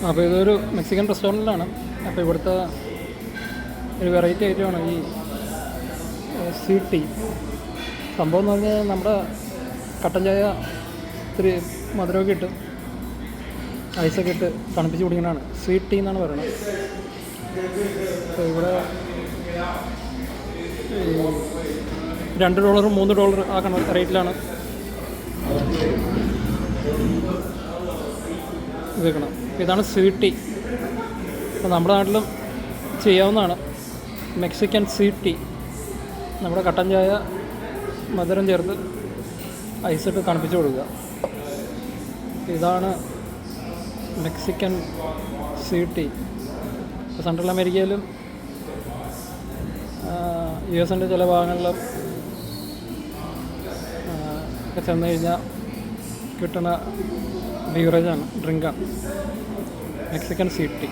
അപ്പോൾ ഇതൊരു മെക്സിക്കൻ റെസ്റ്റോറൻറ്റിലാണ്. അപ്പോൾ ഇവിടുത്തെ ഒരു വെറൈറ്റി ഐറ്റമാണ് ഈ സ്വീറ്റ് ടീ. സംഭവം എന്ന് പറഞ്ഞാൽ നമ്മുടെ കട്ടൻ ചായ ഇത്തിരി മധുരമൊക്കെ ഇട്ട് ഐസൊക്കെ ഇട്ട് തണുപ്പിച്ച് കുടിക്കുന്നതാണ് സ്വീറ്റ് ടീ എന്നാണ് പറയുന്നത്. അപ്പോൾ ഇവിടെ $2 $3 ആക്കണ റേറ്റിലാണ് വിൽക്കണം. ഇതാണ് സ്വീറ്റ് ടീ. അപ്പോൾ നമ്മുടെ നാട്ടിലും ചെയ്യാവുന്നതാണ് മെക്സിക്കൻ സ്വീറ്റ് ടീ. നമ്മുടെ കട്ടൻ ചായ മധുരം ചേർത്ത് ഐസിട്ട് തണുപ്പിച്ച് കൊടുക്കുക. ഇതാണ് മെക്സിക്കൻ സ്വീറ്റ് ടീ. ഇപ്പോൾ സെൻട്രൽ അമേരിക്കയിലും US ചില ഭാഗങ്ങളിലും ഒക്കെ ചെന്ന് കഴിഞ്ഞാൽ കിട്ടുന്ന ബീവറേജാണ്, ഡ്രിങ്കാണ് മെക്സിക്കൻ സ്വീറ്റ് ടീ.